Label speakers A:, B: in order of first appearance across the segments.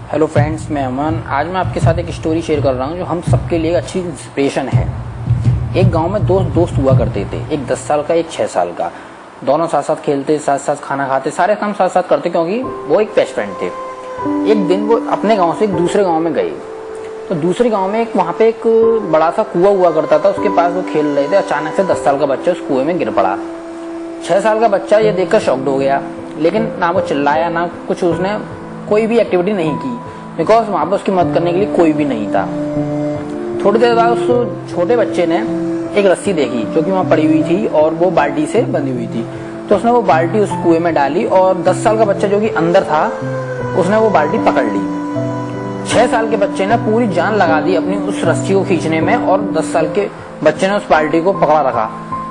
A: Hello friends, मैं अमन। आज मैं आपके साथ एक स्टोरी शेयर कर रहा हूँ जो हम सबके लिए अच्छी इंस्पिरेशन है। एक गांव में दो दोस्त हुआ करते थे, एक 10 साल का, एक 6 साल का। दोनों साथ साथ खेलते, साथ साथ खाना खाते, सारे काम साथ साथ करते, क्योंकि वो एक बेस्ट फ्रेंड थे। एक दिन वो अपने गाँव से एक दूसरे गाँव में गए। तो दूसरे गाँव में वहाँ पे एक बड़ा सा कुआं हुआ करता था, उसके पास वो खेल रहे थे। अचानक से 10 साल का बच्चा उस कुएं में गिर पड़ा। 6 साल का बच्चा ये देखकर शॉक्ड हो गया, लेकिन ना वो चिल्लाया, ना कुछ उसने कोई भी एक्टिविटी नहीं की, बिकॉज वहां पर उसकी मदद करने के लिए कोई भी नहीं था। थोड़ी देर बाद उस छोटे बच्चे ने एक रस्सी देखी जो कि वहां पड़ी हुई थी और वो बाल्टी से बंधी हुई थी। तो उसने वो बाल्टी उस कुएं में डाली और 10 साल का बच्चा जो कि अंदर था, उसने वो बाल्टी पकड़ ली। 6 साल के बच्चे ने पूरी जान लगा दी अपनी उस रस्सी को खींचने में, और 10 साल के बच्चे ने उस बाल्टी को पकड़ा रखा।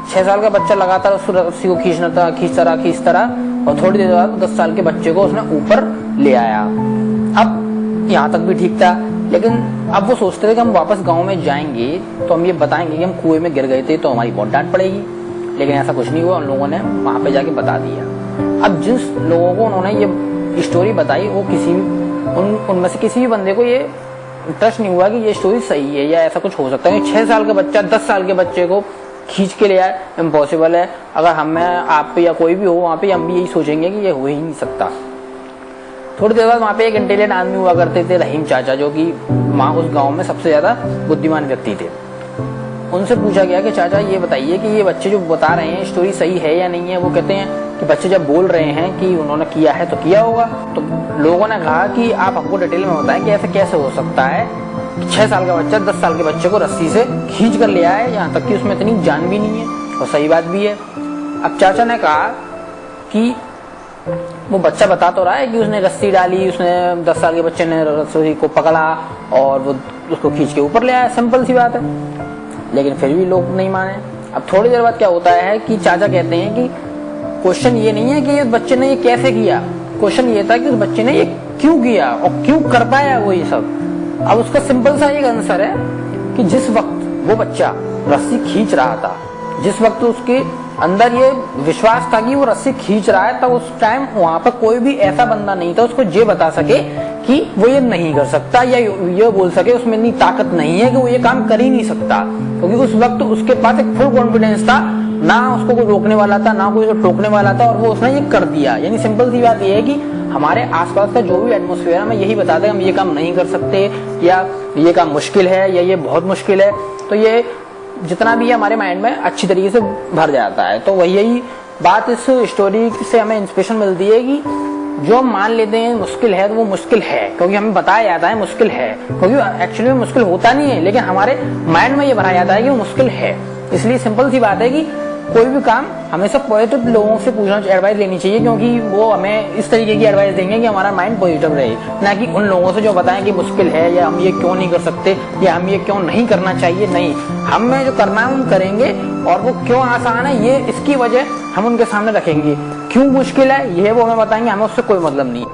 A: 6 साल का बच्चा लगातार उस रस्सी को खींचता रहा और थोड़ी देर बाद 10 साल के बच्चे को उसने ऊपर ले आया। अब यहाँ तक भी ठीक था, लेकिन अब वो सोचते थे कि हम वापस गांव में जाएंगे तो हम ये बताएंगे कि हम कुएं में गिर गए थे, तो हमारी बहुत डांट पड़ेगी। लेकिन ऐसा कुछ नहीं हुआ, उन लोगों ने वहां पे जाके बता दिया। अब जिस लोगों को उन्होंने ये स्टोरी बताई, वो उनमें से किसी भी बंदे को ये ट्रस्ट नहीं हुआ कि ये स्टोरी सही है या ऐसा कुछ हो सकता है। 6 साल का बच्चा 10 साल के बच्चे को खींच के ले आए, इम्पॉसिबल है। अगर हमें, आप पे या कोई भी हो वहां पे, हम भी यही सोचेंगे कि ये हो ही नहीं सकता। थोड़ी देर बाद वहां पे एक इंटेलिजेंट आदमी हुआ करते थे, रहीम चाचा, जो कि वहां उस गांव में सबसे ज्यादा बुद्धिमान व्यक्ति थे। उनसे पूछा गया कि चाचा ये बताइए कि ये बच्चे जो बता रहे हैं स्टोरी सही है या नहीं है। वो कहते हैं कि बच्चे जब बोल रहे हैं कि उन्होंने किया है तो किया होगा। तो लोगों ने कहा कि आप हमको डिटेल में बताएं कि ऐसे कैसे हो सकता है 6 साल का बच्चा 10 साल के बच्चे को रस्सी से खींच कर ले आए, यहाँ तक कि उसमें इतनी जान भी नहीं है, और सही बात भी है। अब चाचा ने कहा कि वो बच्चा बता तो रहा है कि उसने रस्सी डाली, उसने 10 साल के बच्चे ने रस्सी को पकड़ा और वो उसको खींच के ऊपर ले आया, सिंपल सी बात है। लेकिन फिर भी लोग नहीं माने। अब थोड़ी देर बाद क्या होता है कि चाचा कहते हैं कि क्वेश्चन ये नहीं है कि इस बच्चे ने ये कैसे किया, क्वेश्चन ये था कि उस बच्चे ने ये क्यों किया और क्यों कर पाया वो ये सब। अब उसका सिंपल सा एक आंसर है कि जिस वक्त वो बच्चा रस्सी खींच रहा था, जिस वक्त उसके अंदर ये विश्वास था कि वो रस्सी खींच रहा है, तब उस टाइम वहां पर कोई भी ऐसा बंदा नहीं था उसको ये बता सके कि वो ये नहीं कर सकता, या ये बोल सके उसमें इतनी ताकत नहीं है कि वो ये काम कर ही नहीं सकता। क्योंकि उस वक्त उसके पास एक फुल कॉन्फिडेंस था, ना उसको कोई रोकने वाला था, ना कोई उसको टोकने वाला था, और वो उसने ये कर दिया। यानी सिंपल सी बात ये है कि हमारे आसपास का जो भी एटमॉस्फेयर है, हमें यही बताता है हम ये काम नहीं कर सकते, या ये काम मुश्किल है, या ये बहुत मुश्किल है। तो ये जितना भी हमारे माइंड में अच्छी तरीके से भर जाता है। तो वही बात इस स्टोरी से हमें इंस्पिरेशन मिलती है कि जो हम मान लेते हैं मुश्किल है, तो वो मुश्किल है, क्योंकि हमें बताया जाता है मुश्किल है, क्योंकि एक्चुअली में मुश्किल होता नहीं है, लेकिन हमारे माइंड में ये भरा जाता है कि वो मुश्किल है। इसलिए सिंपल सी बात है कि कोई भी काम हमेशा पॉजिटिव लोगों से पूछना, एडवाइस लेनी चाहिए, क्योंकि वो हमें इस तरीके की एडवाइस देंगे कि हमारा माइंड पॉजिटिव रहे, ना कि उन लोगों से जो बताएं कि मुश्किल है, या हम ये क्यों नहीं कर सकते, या हम ये क्यों नहीं करना चाहिए। नहीं, हमें जो करना है हम करेंगे, और वो क्यों आसान है ये इसकी वजह हम उनके सामने रखेंगे। क्यों मुश्किल है ये वो हमें बताएंगे, हमें उससे कोई मतलब नहीं।